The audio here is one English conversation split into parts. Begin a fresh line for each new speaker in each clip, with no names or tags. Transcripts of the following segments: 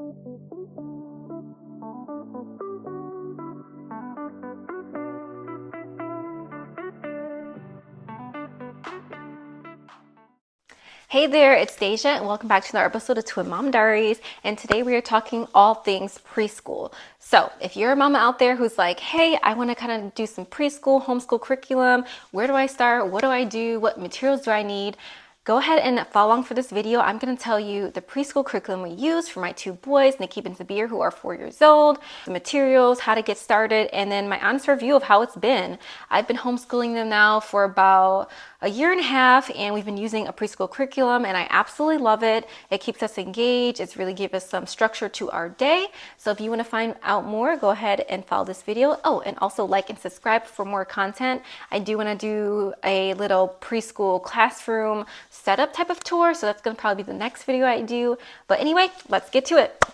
Hey there, it's Deja and welcome back to another episode of Twin Mom Diaries, and today we are talking all things preschool. So if you're a mama out there who's like, hey, I want to kind of do some preschool, homeschool curriculum, where do I start? What do I do? What materials do I need? Go ahead and follow along for this video. I'm going to tell you the preschool curriculum we use for my two boys, Nikki and Sabir, who are 4 years old, the materials, how to get started, and then my honest review of how it's been. I've been homeschooling them now for about a year and a half, and we've been using a preschool curriculum, and I absolutely love it. It keeps us engaged. It's really gives us some structure to our day. So if you want to find out more, go ahead and follow this video. Oh, and also like and subscribe for more content. I do want to do a little preschool classroom setup type of tour, so that's going to probably be the next video I do. But anyway, let's get to it.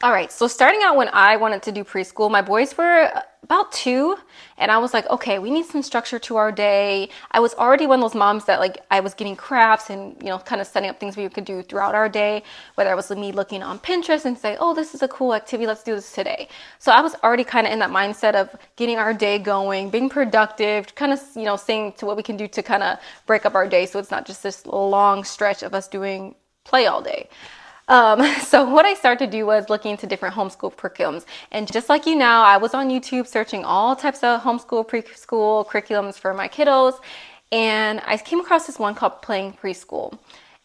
All right, so starting out when I wanted to do preschool, my boys were about 2, and I was like, okay, we need some structure to our day. I was already one of those moms that like I was getting crafts and, you know, kind of setting up things we could do throughout our day, whether it was me looking on Pinterest and say, oh, this is a cool activity, let's do this today. So I was already kind of in that mindset of getting our day going, being productive, kind of, you know, seeing to what we can do to kind of break up our day so it's not just this long stretch of us doing play all day. So what I started to do was looking into different homeschool curriculums. And just like you now, I was on YouTube searching all types of homeschool preschool curriculums for my kiddos. And I came across this one called Playing Preschool.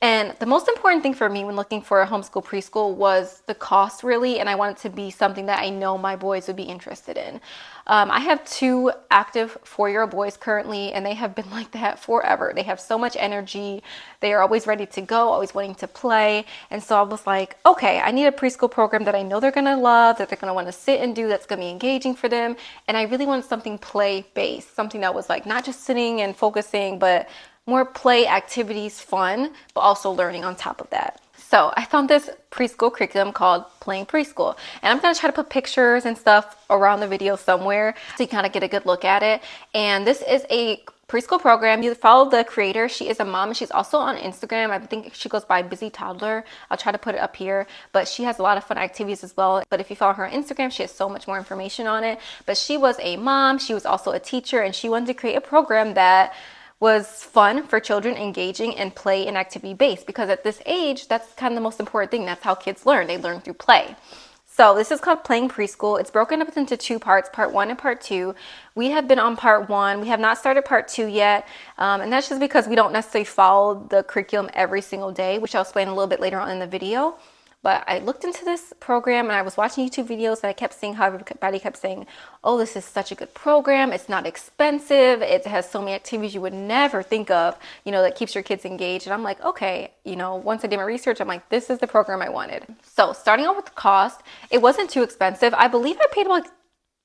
And the most important thing for me when looking for a homeschool preschool was the cost, really, and I wanted to be something that I know my boys would be interested in. I have 2 active 4-year-old boys currently, and they have been like that forever. They have so much energy. They are always ready to go, always wanting to play. And so I was like, okay, I need a preschool program that I know they're going to love, that they're going to want to sit and do, that's going to be engaging for them. And I really wanted something play-based, something that was like not just sitting and focusing, but more play activities, fun, but also learning on top of that. So I found this preschool curriculum called Playing Preschool, and I'm going to try to put pictures and stuff around the video somewhere so you kind of get a good look at it. And this is a preschool program. You follow the creator. She is a mom, and she's also on Instagram. I think she goes by Busy Toddler. I'll try to put it up here, but she has a lot of fun activities as well. But if you follow her on Instagram, she has so much more information on it. But she was a mom. She was also a teacher, and she wanted to create a program that was fun for children, engaging, and play and activity based, because at this age, that's kind of the most important thing. That's how kids learn. They learn through play. So this is called Playing Preschool. It's broken up into 2 parts, part 1 and part 2. We have been on part 1. We have not started part 2 yet. And that's just because we don't necessarily follow the curriculum every single day, which I'll explain a little bit later on in the video. But I looked into this program and I was watching YouTube videos, and I kept seeing how everybody kept saying, oh, this is such a good program. It's not expensive. It has so many activities you would never think of, you know, that keeps your kids engaged. And I'm like, okay, you know, once I did my research, I'm like, this is the program I wanted. So starting off with the cost, it wasn't too expensive. I believe I paid like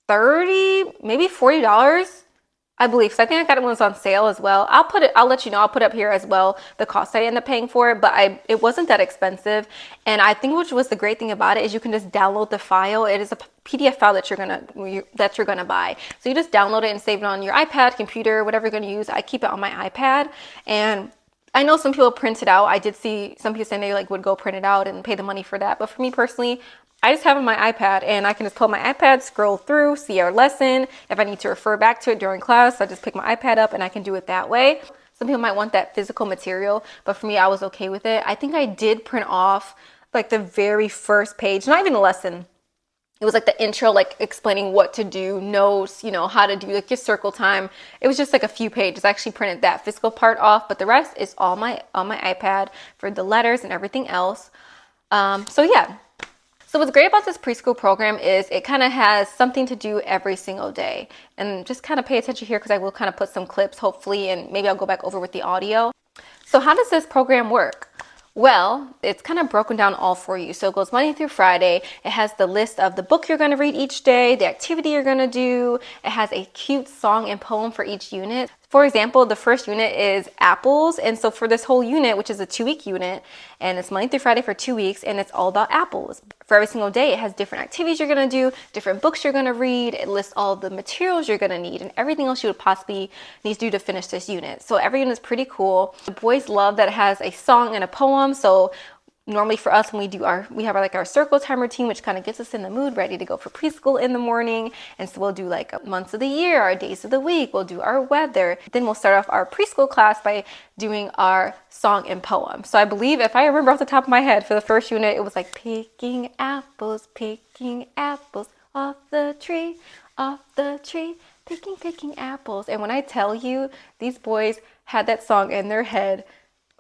$30, maybe $40. I believe. So I think I got it when it was on sale as well. I'll let you know, I'll put up here as well the cost I ended up paying for it, but it wasn't that expensive. And I think which was the great thing about it is you can just download the file. It is a PDF file that you're gonna buy. So you just download it and save it on your iPad, computer, whatever you're gonna use. I keep it on my iPad, and I know some people print it out. I did see some people saying they like would go print it out and pay the money for that. But for me personally, I just have it on my iPad, and I can just pull my iPad, scroll through, see our lesson. If I need to refer back to it during class, I just pick my iPad up and I can do it that way. Some people might want that physical material, but for me, I was okay with it. I think I did print off like the very first page, not even the lesson. It was like the intro, like explaining what to do, notes, you know, how to do like your circle time. It was just like a few pages. I actually printed that physical part off, but the rest is all on my iPad for the letters and everything else. So yeah. So what's great about this preschool program is it kind of has something to do every single day. And just kind of pay attention here because I will kind of put some clips hopefully, and maybe I'll go back over with the audio. So how does this program work? Well, it's kind of broken down all for you. So it goes Monday through Friday. It has the list of the book you're going to read each day, the activity you're going to do. It has a cute song and poem for each unit. For example, the first unit is apples. And so for this whole unit, which is a 2-week unit, and it's Monday through Friday for 2 weeks, and it's all about apples. For every single day, it has different activities you're going to do, different books you're going to read. It lists all the materials you're going to need and everything else you would possibly need to do to finish this unit. So every unit is pretty cool. The boys love that it has a song and a poem. So normally for us, when we have like our circle time routine, which kind of gets us in the mood, ready to go for preschool in the morning. And so we'll do like months of the year, our days of the week, we'll do our weather. Then we'll start off our preschool class by doing our song and poem. So I believe, if I remember off the top of my head, for the first unit, it was like picking apples off the tree, picking apples. And when I tell you, these boys had that song in their head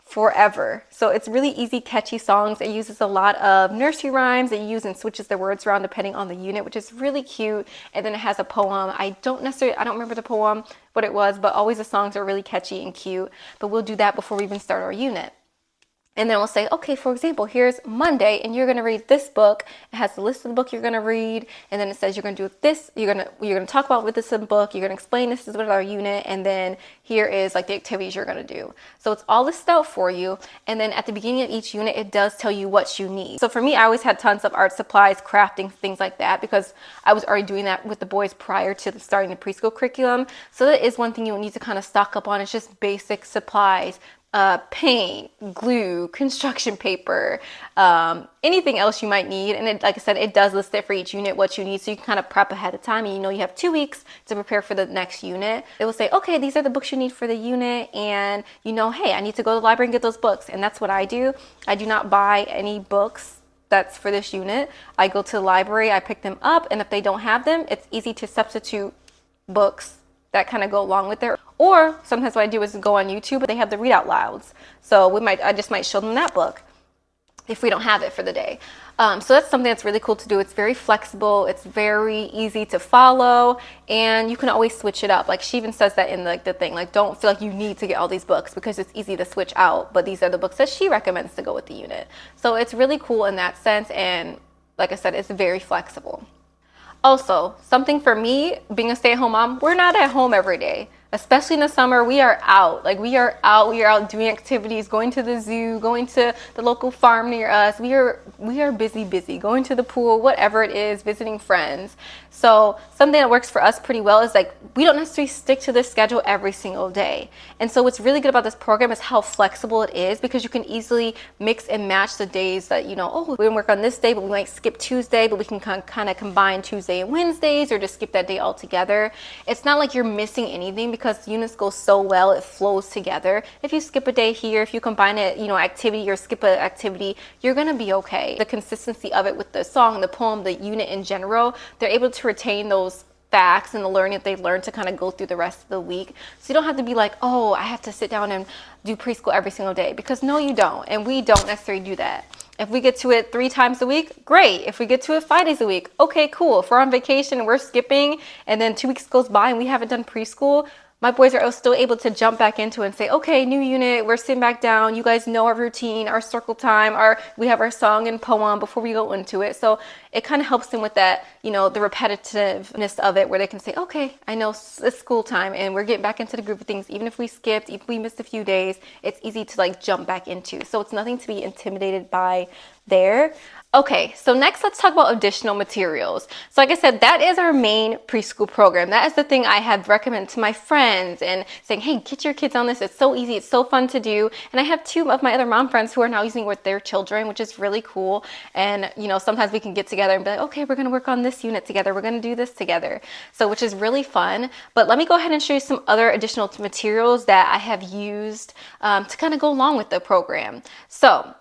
forever. So it's really easy, catchy songs. It uses a lot of nursery rhymes. It uses and switches the words around depending on the unit, which is really cute. And then it has a poem. I don't remember the poem, what it was, but always the songs are really catchy and cute. But we'll do that before we even start our unit. And then we'll say, okay, for example, here's Monday, and you're going to read this book. It has the list of the book you're going to read, and then it says you're going to do this. You're going to talk about what this is in the book. You're going to explain this is what our unit, and then here is like the activities you're going to do. So it's all listed out for you. And then at the beginning of each unit, it does tell you what you need. So for me, I always had tons of art supplies, crafting, things like that, because I was already doing that with the boys prior to starting the preschool curriculum. So that is one thing you need to kind of stock up on. It's just basic supplies. Paint, glue, construction paper, anything else you might need. And it, like I said, it does list it for each unit what you need, so you can kind of prep ahead of time, and you know you have 2 weeks to prepare for the next unit. It will say, okay, these are the books you need for the unit, and you know, hey, I need to go to the library and get those books. And that's what I do. I do not buy any books that's for this unit. I go to the library, I pick them up, and if they don't have them, it's easy to substitute books that kind of go along with it. Or sometimes what I do is go on YouTube, but they have the read out louds. So I just might show them that book if we don't have it for the day. So that's something that's really cool to do. It's very flexible. It's very easy to follow, and you can always switch it up. Like she even says that in the thing, like, don't feel like you need to get all these books, because it's easy to switch out. But these are the books that she recommends to go with the unit. So it's really cool in that sense. And like I said, it's very flexible. Also, something for me, being a stay-at-home mom, we're not at home every day. Especially in the summer, we are out. Like we are out doing activities, going to the zoo, going to the local farm near us. We are busy, going to the pool, whatever it is, visiting friends. So something that works for us pretty well is like, we don't necessarily stick to this schedule every single day. And so what's really good about this program is how flexible it is, because you can easily mix and match the days that, you know, oh, we didn't work on this day, but we might skip Tuesday, but we can kind of combine Tuesday and Wednesdays, or just skip that day altogether. It's not like you're missing anything, because units go so well, it flows together. If you skip a day here, if you combine it, you know, activity, or skip an activity, you're gonna be okay. The consistency of it with the song, the poem, the unit in general, they're able to retain those facts and the learning that they learned to kind of go through the rest of the week. So you don't have to be like, oh, I have to sit down and do preschool every single day, because no, you don't. And we don't necessarily do that. If we get to it 3 times a week, great. If we get to it 5 days a week, okay, cool. If we're on vacation and we're skipping, and then 2 weeks goes by and we haven't done preschool, my boys are still able to jump back into it and say, okay, new unit, we're sitting back down. You guys know our routine, our circle time, we have our song and poem before we go into it. So it kind of helps them with that, you know, the repetitiveness of it, where they can say, okay, I know it's school time and we're getting back into the groove of things. Even if we skipped, if we missed a few days, it's easy to like jump back into. So it's nothing to be intimidated by there. Okay, so next let's talk about additional materials. So like I said, that is our main preschool program. That is the thing I have recommended to my friends and saying, hey, get your kids on this. It's so easy. It's so fun to do. And I have 2 of my other mom friends who are now using it with their children, which is really cool. And, you know, sometimes we can get together and be like, okay, we're going to work on this unit together. We're going to do this together. So, which is really fun. But let me go ahead and show you some other additional materials that I have used to kind of go along with the program. So,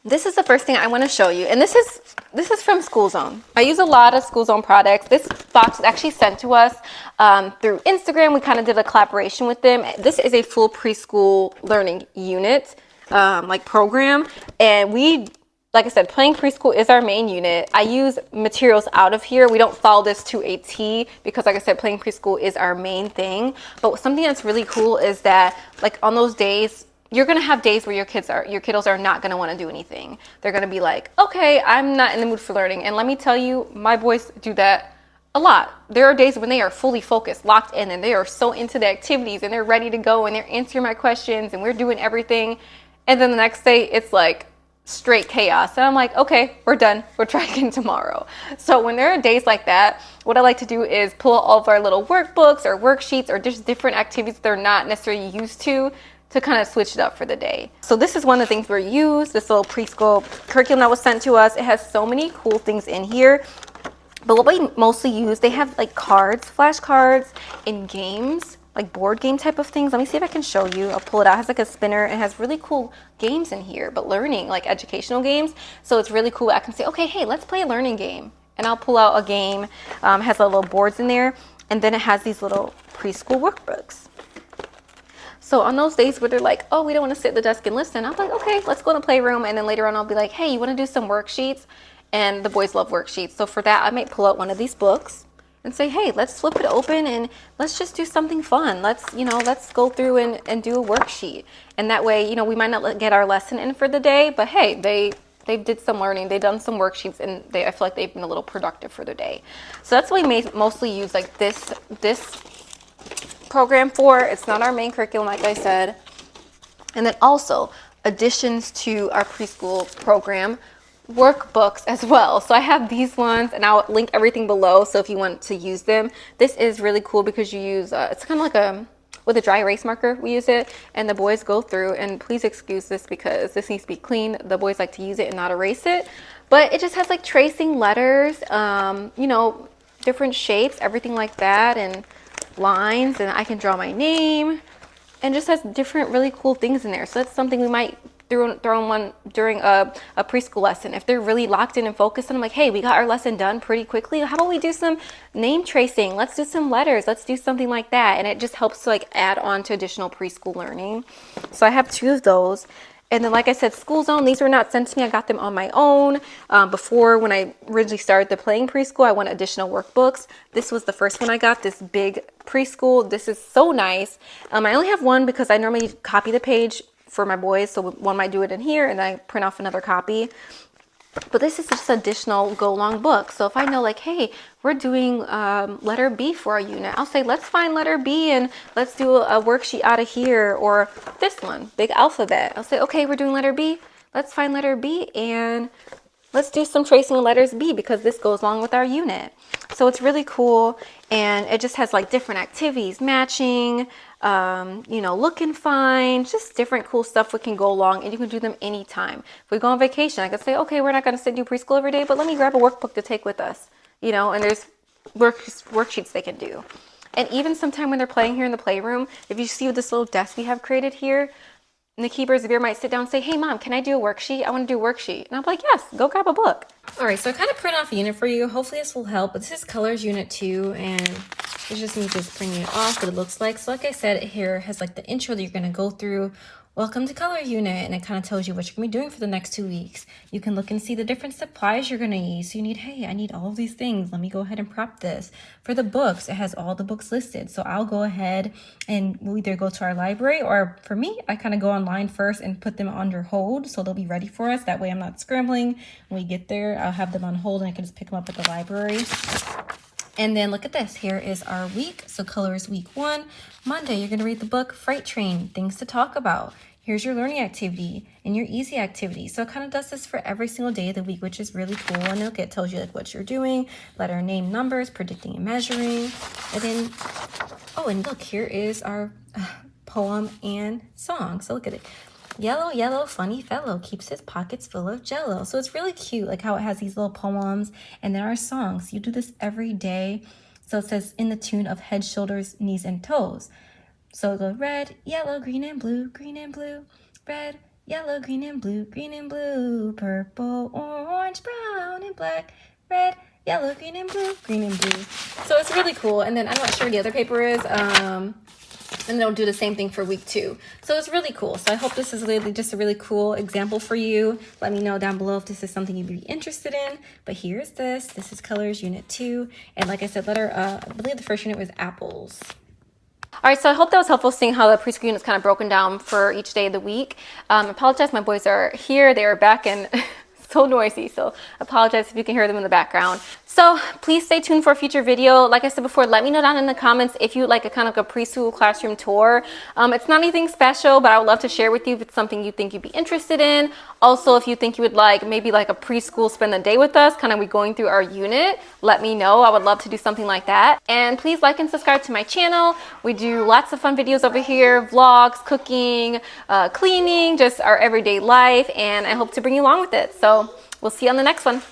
this is the first thing I want to show you, and this is from School Zone. I use a lot of School Zone products. This box was actually sent to us through Instagram. We kind of did a collaboration with them. This is a full preschool learning unit, like program, and like I said, Playing Preschool is our main unit. I use materials out of here. We don't follow this to a T, because like I said, Playing Preschool is our main thing. But something that's really cool is that, like, on those days, you're going to have days where your kiddos are not going to want to do anything. They're going to be like, okay, I'm not in the mood for learning. And let me tell you, my boys do that a lot. There are days when they are fully focused, locked in, and they are so into the activities and they're ready to go and they're answering my questions and we're doing everything. And then the next day it's like straight chaos. And I'm like, okay, we're done. We'll try again tomorrow. So when there are days like that, what I like to do is pull all of our little workbooks or worksheets or just different activities they're not necessarily used to, to kind of switch it up for the day. So this is one of the things we use, this little preschool curriculum that was sent to us. It has so many cool things in here. But what we mostly use, they have like cards, flashcards, and games, like board game type of things. Let me see if I can show you. I'll pull it out. It has like a spinner. It has really cool games in here, but learning, like educational games. So it's really cool. I can say, okay, hey, let's play a learning game. And I'll pull out a game. Has a little boards in there. And then it has these little preschool workbooks. So on those days where they're like, oh, we don't want to sit at the desk and listen, I'm like, okay, let's go in the playroom. And then later on, I'll be like, hey, you want to do some worksheets? And the boys love worksheets. So for that, I might pull out one of these books and say, hey, let's flip it open and let's just do something fun. Let's go through and do a worksheet. And that way, we might not get our lesson in for the day, but hey, they did some learning, they've done some worksheets, and I feel like they've been a little productive for the day. So that's what we mostly use like this program for. It's not our main curriculum, like I said. And then also additions to our preschool program, workbooks as well. So I have these ones, and I'll link everything below. So if you want to use them, this is really cool because you use it's kind of like with a dry erase marker, we use it, and the boys go through, and please excuse this because this needs to be clean. The boys like to use it and not erase it, but it just has like tracing letters, different shapes, everything like that, and lines, and I can draw my name, and just has different really cool things in there. So that's something we might throw in one during a preschool lesson. If they're really locked in and focused, and I'm like, hey, we got our lesson done pretty quickly. How about we do some name tracing? Let's do some letters. Let's do something like that. And it just helps to like add on to additional preschool learning. So I have 2 of those. And then, like I said, School Zone, these were not sent to me. I got them on my own. Before, when I originally started the playing preschool, I wanted additional workbooks. This was the first one I got, this big preschool. This is so nice. I only have one because I normally copy the page for my boys. So one might do it in here, and then I print off another copy. But this is just additional go-along book. So if I know like, hey, we're doing letter B for our unit, I'll say, let's find letter B and let's do a worksheet out of here. Or this one, big alphabet. I'll say, okay, we're doing letter B. Let's find letter B and let's do some tracing of letters B because this goes along with our unit. So it's really cool. And it just has like different activities, matching, look and find, just different cool stuff we can go along, and you can do them anytime. If we go on vacation, I could say, okay, we're not going to sit do preschool every day, but let me grab a workbook to take with us, and there's worksheets they can do. And even sometime when they're playing here in the playroom, if you see this little desk we have created here, and the keepers of ear might sit down and say, hey mom, can I do a worksheet? I want to do a worksheet. And I'm like, yes, go grab a book. All right, so I kind of print off a unit for you. Hopefully this will help. But this is Colors Unit 2, and you just need to print it off what it looks like. So like I said, here has like the intro that you're going to go through. Welcome to Color Unit, and it kind of tells you what you're going to be doing for the next 2 weeks. You can look and see the different supplies you're going to use. So you need, hey, I need all of these things. Let me go ahead and prep this. For the books, it has all the books listed. So I'll go ahead and we'll either go to our library, or for me, I kind of go online first and put them under hold so they'll be ready for us. That way I'm not scrambling. When we get there, I'll have them on hold and I can just pick them up at the library. And then look at this. Here is our week. So colors week 1. Monday, you're going to read the book Freight Train, Things to Talk About. Here's your learning activity and your easy activity. So it kind of does this for every single day of the week, which is really cool. And it tells you like what you're doing, letter, name, numbers, predicting and measuring. And then, oh, and look, here is our poem and song. So look at it. Yellow, yellow, funny fellow keeps his pockets full of jello. So it's really cute, like how it has these little poems and then our songs. You do this every day. So it says in the tune of head, shoulders, knees, and toes. So it'll go red, yellow, green, and blue, red, yellow, green, and blue, purple, orange, brown, and black, red, yellow, green, and blue. So it's really cool. And then I'm not sure what the other paper is. And they'll do the same thing for week 2. So it's really cool. So I hope this is really just a really cool example for you. Let me know down below if this is something you'd be interested in. But here's this. This is Colors Unit 2. And like I said, I believe the first unit was apples. All right, so I hope that was helpful seeing how the preschool unit is kind of broken down for each day of the week. I apologize, my boys are here. They are back in so noisy, so apologize if you can hear them in the background. So please stay tuned for a future video. Like I said before, let me know down in the comments if you'd like a kind of a preschool classroom tour. It's not anything special, but I would love to share with you if it's something you think you'd be interested in. Also, if you think you would like maybe like a preschool spend the day with us, kind of we going through our unit, let me know. I would love to do something like that. And please like and subscribe to my channel. We do lots of fun videos over here, vlogs, cooking, cleaning, just our everyday life, and I hope to bring you along with it. So we'll see you on the next one.